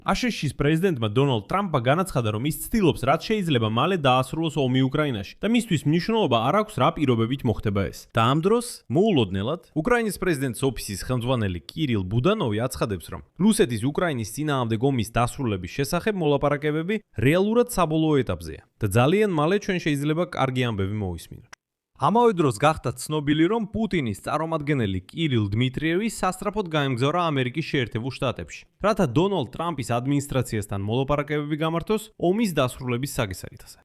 აშშ-ის პრეზიდენტმა დონალდ ტრამპმა განაცხადა, რომ ის ცდილობს, რაც შეიძლება მალე დაასრულოს ომი უკრაინაში და მისთვის მნიშვნელობა არ აქვს რა პირობებით მოხდება ეს. და ამ დროს მოულოდნელად უკრაინის პრეზიდენტის ოფისის ხელმძღვანელი კირილ ბუდანოვი აცხადებს, რომ რუსეთის უკრაინის წინააღმდეგ ომის დასრულების შესახებ მოლაპარაკებები რეალურად საბოლოო ეტაპზეა და ძალიან მალე ჩვენ შეიძლება კარგი ამბები მოვისმინოთ. ამავე დროს გახდა ცნობილი, რომ პუტინის წარმომადგენელი კირილ დმიტრიევი სასწრაფოდ გაემგზავრა ამერიკის შეერთებულ შტატებში, რათა დონალდ ტრამპის ადმინისტრაციასთან მოლაპარაკებები გამართოს ომის დასრულების საკისრითაზე.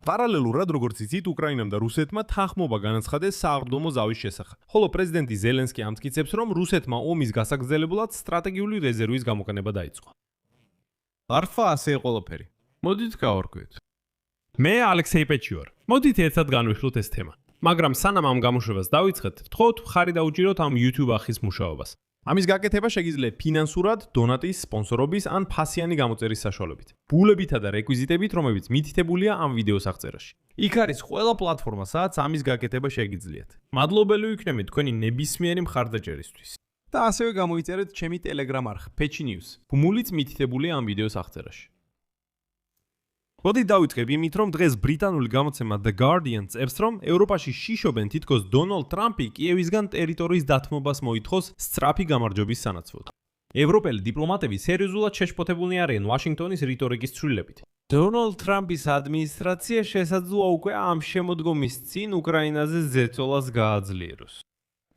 პარალელურად, როგორც იცით, უკრაინამ და რუსეთმა თანხმობა განაცხადეს სააღრდომო ზავის შესახებ, ხოლო პრეზიდენტი ზელენსკი ამტკიცებს, რომ რუსეთმა ომის გასაგრძელებულად სტრატეგიული რეზერვის გამოყენება დაიწყო. არხვა ასე ყველაფერი. მოდით გავარკვიოთ. მე ალექსეი პეჩიوار. მოდით ერთად განვიხილოთ ეს თემა. მაგრამ სანამ ამ გამოშვებას დავიწყეთ, ვთხოვთ მხარი დაუჭიროთ ამ YouTube არხის მუშაობას. ამის გაკეთება შეგიძლიათ ფინანსურად, დონატის, სპონსორობის ან ფასიანი გამოწერის საშუალებით. ბულებითა და რეკვიზიტებით, რომლებიც მითითებულია ამ ვიდეოს აღწერაში. იქ არის ყველა პლატფორმა, სადაც ამის გაკეთება შეგიძლიათ. მადლობელი ვიქნებით თქვენი ნებისმიერი მხარდაჭერისთვის. და ასევე გამოიწერეთ ჩემი Telegram არხ Pechi News, ბმულიც მითითებულია ამ ვიდეოს აღწერაში. მოდით დავიწყებ იმით, რომ დღეს ბრიტანული გამოცემა The Guardian წერს, რომ ევროპაში შიშობენ თითქოს დონალდ ტრამპი კიევისგან ტერიტორიის დათმობას მოითხოვს სწრაფი გამარჯვების სანაცვლოდ. ევროპელი დიპლომატები სერიოზულად შეშფოთებულნი არიან ვაშინგტონის რიტორიკის ცვლილებით. დონალდ ტრამპის ადმინისტრაცია შესაძლოა უკვე ამ შემოდგომის წინ უკრაინაზე ზეწოლას გააძლიეროს.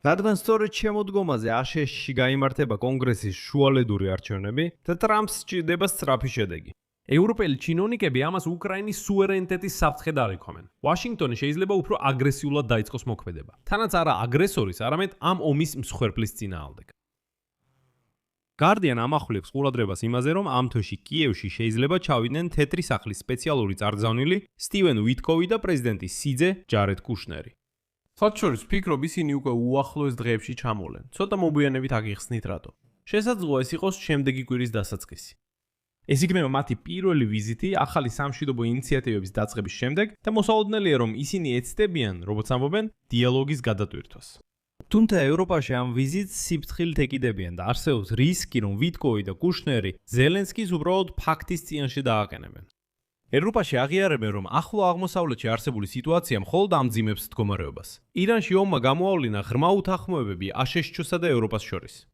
რადგან სწორედ შემოდგომაზე აშშ-ში გაიმართება კონგრესის შუალედური არჩევნები და ტრამპს სჭირდება სწრაფი შედეგი. ევროპელი ჩინოვნიკები ამას უკრაინის სუვერენიტეტის საფრთხედ არ იხომენ. ვაშინგტონი შეიძლება უფრო აგრესიულად დაიწყოს მოქმედება. თანაც არა აგრესორის, არამედ ამ ომის მსხვერპლის წინააღმდეგ. Guardian ამახვილებს ყურადღებას იმაზე, რომ ამ თვეში კიევში შეიძლება ჩავიდნენ თეთრი სახლის სპეციალური წარგზავნილი სტივენ ვიტკოვი და პრეზიდენტი სიძე ჯარედ კუშნერი. მათ შორის ვფიქრობ, ისინი უკვე უახლოეს დღეებში ჩამოვლენ. ცოტა მოგვიანებით აგიხსნით რატო. შესაძლოა ეს იყოს შემდეგი კვირის დასაწყისი. ეს იქნება მათი პირველი ვიზიტი ახალი სამშვიდობო ინიციატივების დაწყების შემდეგ და მოსალოდნელია, რომ ისინი ეცდებიან, როგორც ამბობენ, დიალოგის გადატვირთვას. თუმცა ევროპაში ამ ვიზიტს სიფრთხილით ეკიდებიან და არსებობს რისკი, რომ ვიტკოვი და კუშნერი ზელენსკის უბრალოდ ფაქტის წინაშე დააყენებენ. ევროპაში აღიარებენ, რომ ახლო აღმოსავლეთში არსებული სიტუაცია მხოლოდ ამძიმებს მდგომარეობას. ირანში ომმა გამოავლინა ღრმა უთანხმოებები აშშ-სა და ევროპას შორის.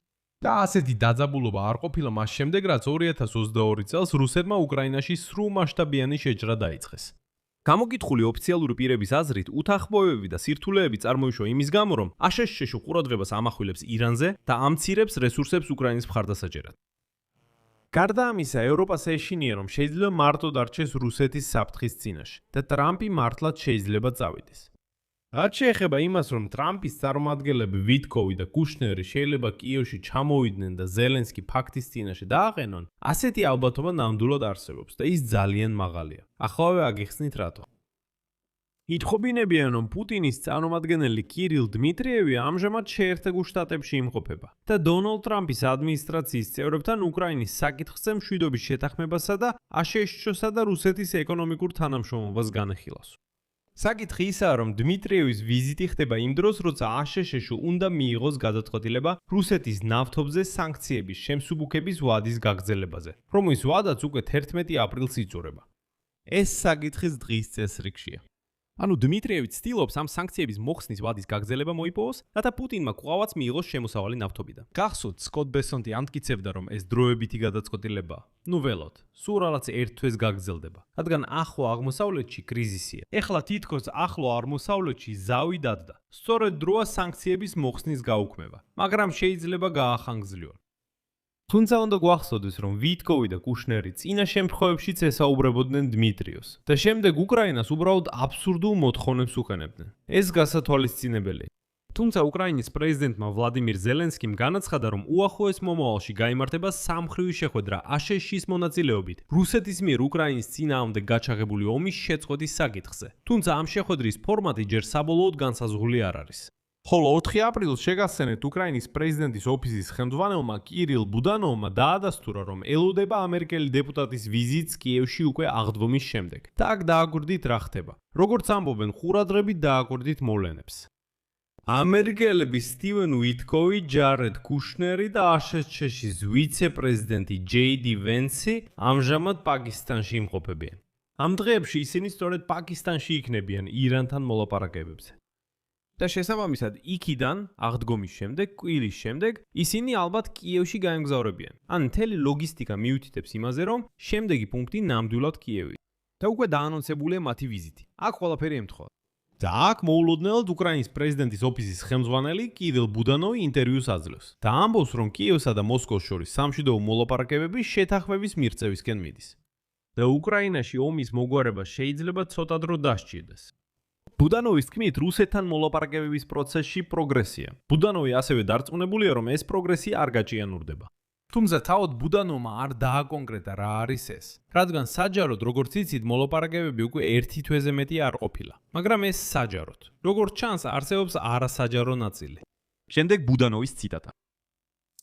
და ასეთი დაძაბულობა არ ყოფილა მას შემდეგ, რაც 2022 წელს რუსეთმა უკრაინაში სრულმასშტაბიანი შეჭრა დაიწყეს. გამოკითხული ოფიციალური პირების აზრით, უთანხმოებები და სირთულეები წარმოიშვა იმის გამო, რომ აშშ-ში ყურადღებას ამახვილებს ირანზე და ამცირებს რესურსებს უკრაინის მხარდასაჭერად. გარდა ამისა, ევროპას ეშინია, რომ შეიძლება მარტოდ არჩეს რუსეთის საფრთხის წინაშე და ტრამპი მართლაც შეიძლება წავიდეს. რაც შეეხება იმას, რომ ტრამპის წარმომადგენლები ვიტკოვი და კუშნერი შეიძლება კიევში ჩამოვიდნენ და ზელენსკი ფაქტის წინაშე დააყენონ, ასეთი ალბათობა ნამდვილად არსებობს და ის ძალიან მაღალია. ახლა აგიხსნით რატო. ითხოვინებიან, რომ პუტინის წარმომადგენელი კირილ დმიტრიევი ამჟამად შეერთებულ შტატებში იმყოფება და დონალდ ტრამპის ადმინისტრაციის წევრებთან უკრაინის საკითხზე მშვიდობის შეთანხმებასა და აშშ-სა და რუსეთის ეკონომიკურ თანამშრომლობას განეხილავს. საკითხი ისაა, რომ დმიტრიევის ვიზიტი ხდება იმ დროს, როცა აშშ-ში უნდა მიიღოს გადაწყვეტილება რუსეთის ნავთობზე სანქციების შემსუბუქების ვადის გაგრძელებაზე, რომლის ვადაც უკვე 11 აპრილს იწურება. ეს საკითხის დღის წესრიგშია. ანუ დმიტრიევი ცდილობს ამ სანქციების მოხსნის ვადის გაგრძელება მოიპოვოს, რათა პუტინმა კვლავაც მიიღოს შემოსავალი ნავთობიდან. გახსოვთ, სკოტ ბესონტი ამტკიცებდა, რომ ეს დროებითი გადაწყვეტილებაა. ნუ ველოდ, სულ რაღაც ერთ თვეს გაგრძელდება, რადგან ახლო აღმოსავლეთში კრიზისია. ეხლა თითქოს ახლო აღმოსავლეთში ზავი დადგა. სწორედ დროა სანქციების მოხსნის გაუქმება, მაგრამ შეიძლება გაახანგრძლივონ. თუმცა უნდა გვახსოვდეს, რომ ვიტკოვი და კუშნერი წინა შემთხვევებშიც ესაუბრებოდნენ დმიტრიევს და შემდეგ უკრაინას უბრალოდ აბსურდულ მოთხოვნებს უყენებდნენ. ეს გასათვალისწინებელია. თუმცა უკრაინის პრეზიდენტმა ვლადიმირ ზელენსკიმ განაცხადა, რომ უახლოეს მომავალში გაიმართება სამმხრივი შეხვედრა აშშ-ის მონაწილეობით რუსეთის მიერ უკრაინის წინააღმდეგ გაჩაღებული ომის შეწყვეტის საკითხზე. თუმცა ამ შეხვედრის ფორმატი ჯერ საბოლოოდ განსაზღვრული არ არის. ხოლო 4 აპრილს შეგასცენეთ უკრაინის პრეზიდენტის ოფისის ხელმძღვანელმა კირილ ბუდანოვმა დაადასტურა, რომ ელოდება ამერიკელი დეპუტატის ვიზიტს კიევში უკვე აღდგომის შემდეგ. და აქ დააკვირდით რა ხდება. როგორც ამბობენ, ყურადღებით დააკვირდით მოვლენებს. ამერიკელები სტივენ უიტკოვი, ჯარედ კუშნერი და აშშ-ის ვიცე-პრეზიდენტი ჯეიდი ვენსი ამჟამად პაკისტანში იმყოფებიან. ამ დღეებში ისინი სწორედ პაკისტანში იქნებიან ირანთან მოლაპარაკებებზე. და შესაბამისად, იქიდან აღდგომის შემდეგ, კვირის შემდეგ, ისინი ალბათ კიევში გაემგზავრებიან. ან მთელი ლოგისტიკა მიუთითებს იმაზე, რომ შემდეგი პუნქტი ნამდვილად კიევია. და უკვე დაანონსებულია მათი ვიზიტი. აქ ყველაფერი ემთხვევა. და აქ მოულოდნელად უკრაინის პრეზიდენტის ოფისის ხელმძღვანელი კირილ ბუდანოვი ინტერვიუს აძლევს და ამბობს, რომ კიევსა და მოსკოვს შორის სამშვიდობო მოლაპარაკებები შეთანხმების მიღწევისკენ მიდის. და უკრაინაში ომის მოგვარება შეიძლება ცოტა დრო დასჭირდეს. ბუდანოვის თქმით, რუსეთთან მოლაპარაკებების პროცესში პროგრესია. ბუდანოვი ასევე დარწმუნებულია, რომ ეს პროგრესი არ გაჭიანურდება. თუმცა თავად ბუდანოვმა არ დააკონკრეტა რა არის ეს, რადგან საჯაროდ, როგორც იცით, მოლაპარაკებები უკვე 1 თვეზე მეტი არ ყოფილა. მაგრამ ეს საჯაროდ. როგორც ჩანს, არსებობს არასაჯარო ნაწილი. შემდეგ ბუდანოვის ციტატა.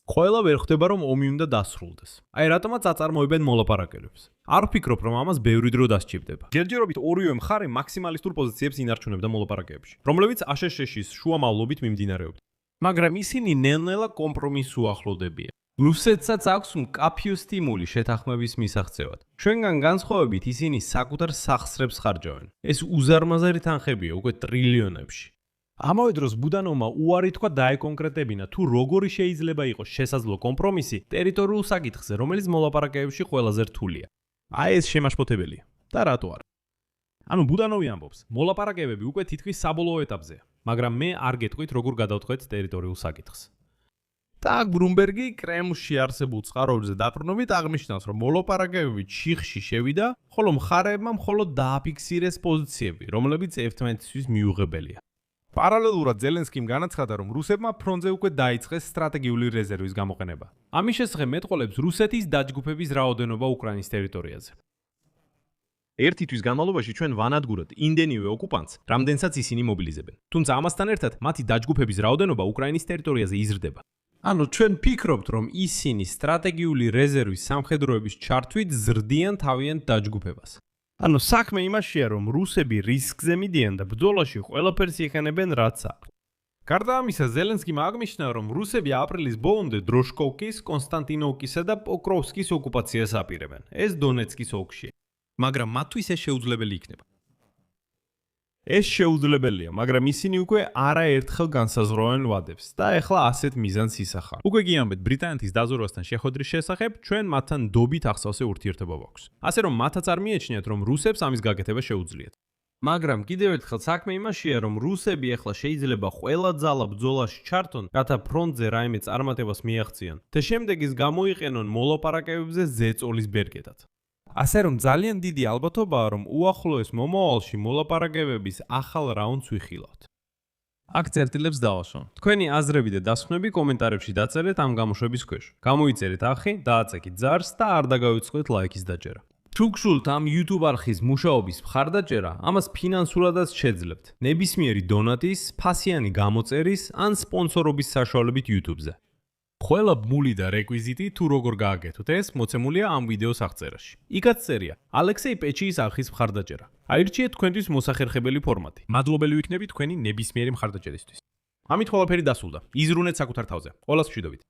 ყველა ვერ ხვდება, რომ ომი უნდა დასრულდეს. აი რატომაც აწარმოებენ მოლაპარაკებებს. არ ვფიქრობ, რომ ამას ბევრი დრო დასჭირდება. ჯერჯერობით ორივე მხარე მაქსიმალისტურ პოზიციებს ინარჩუნებდა მოლაპარაკებებში, რომლებიც აშშ-ის შუამავლობით მიმდინარეობდა. მაგრამ ისინი ნელ-ნელა კომპრომისს უახლოვდებიან. რუსეთსაც აქვს მკაფიო სტიმული შეთანხმების მისაღწევად. ჩვენგან განსხვავებით ისინი საკუთარ სახსრებს ხარჯავენ. ეს უზარმაზარი თანხებია უკვე ტრილიონებში. ამავე დროს ბუდანოვმა უარი თქვა დაეკონკრეტებინა თუ როგორი შეიძლება იყოს შესაძლო კომპრომისი ტერიტორიულ საკითხზე, რომელიც მოლაპარაკებებში ყველაზე რთულია. აი ეს შემაშფოთებელია. და რატო არა? ანუ ბუდანოვი ამბობს, მოლაპარაკებები უკვე თითქმის საბოლოო ეტაპზეა, მაგრამ მე არ გეტყვით როგორ გადავთქვეთ ტერიტორიულ საკითხს. და ბრუმბერგი კრემლში არსებულ წყაროებზე დაბრუნებით აღნიშნავს, რომ მოლაპარაკებები ჩიხში შევიდა, ხოლო მხარეებმა მხოლოდ დააფიქსირეს პოზიციები, რომლებიც ერთმანეთისთვის მიუღებელია. პარალელურად ზელენსკიმ განაცხადა, რომ რუსებმა ფრონტზე უკვე დაიწყეს სტრატეგიული რეზერვის გამოყენება. ამის შესახებ მეტყოლებს რუსეთის დაჯგუფების რაოდენობა უკრაინის ტერიტორიაზე. ერთი თვის განმავლობაში ჩვენ ვანადგურებთ იმდენივე ოკუპანტს, რამდენსაც ისინი მობილიზებენ. თუმცა ამასთან ერთად მათი დაჯგუფების რაოდენობა უკრაინის ტერიტორიაზე იზრდება. ანუ ჩვენ ფიქრობთ, რომ ისინი სტრატეგიული რეზერვის სამხედროების ჩართვით ზრდიან თავიანთ დაჯგუფებას. ანუ საქმე იმაშია, რომ რუსები რისკზე მიდიან და ბრძოლაში ყველაფერს იხენებენ, რაც აქვს. გარდა ამისა, ზელენსკიმ აღნიშნა, რომ რუსები აპრილის ბოლომდე დროშკოვკის, კონსტანტინოვკისა და პოკროვსკის ოკუპაციას აპირებენ. ეს დონეცკის ოლქშია. მაგრამ მათთვის ეს შეუძლებელი იქნება. ეს შეუძლებელია, მაგრამ ისინი უკვე არაერთხელ განსაზღვრავენ ვადებს და ეხლა ასეთ მიზანს ისახავენ. უკვე გიამბეთ ბრიტანეთის დაზვერვასთან შეხვედრის შესახებ, ჩვენ მათთან დობით ახსავსე ურთიერთობა გვაქვს. ასე რომ მათაც არ მიეჩნიათ, რომ რუსებს ამის გაკეთება შეუძლიათ. მაგრამ კიდევ ერთხელ საქმე იმაშია, რომ რუსები ეხლა შეიძლება ყველა ძალა ბრძოლაში ჩართონ, რათა ფრონტზე რაიმე წარმატებას მიაღწიონ და შემდეგ ის გამოიყენონ მოლაპარაკებებზე ზეწოლის ბერგედად. ასე რომ ძალიან დიდი ალბათობაა, რომ უახლოეს მომავალში მოლაპარაკებების ახალ რაუნდს ვიხილავთ. აქ წერტილებს დავასვამ. თქვენი აზრები და დასკვნები კომენტარებში დაწერეთ ამ გამოშვების ქვეშ. გამოიწერეთ ახი, დააწექით ზარს და არ დაგავიწყდეთ ლაიქის დაჭერა. თუ გსურთ ამ YouTube არხის მუშაობის მხარდაჭერა, ამას ფინანსურადაც შეძლებთ. ნებისმიერი დონატის, ფასიანი გამოწერის ან სპონსორობის საშუალებით YouTube-ზე. ყველა ბმული და რეკვიზიტი თუ როგორ გააკეთოთ ეს მოცემულია ამ ვიდეოს აღწერაში. იქაც წერია ალექსეი პეჩიის არხის მხარდაჭერა. აირჩიეთ თქვენთვის მოსახერხებელი ფორმატი. მადლობელი ვიქნები თქვენი ნებისმიერი მხარდაჭერისთვის. ამით ყველაფერი დასრულდა. იზრუნეთ საკუთარ თავზე. ყველას მშვიდობით.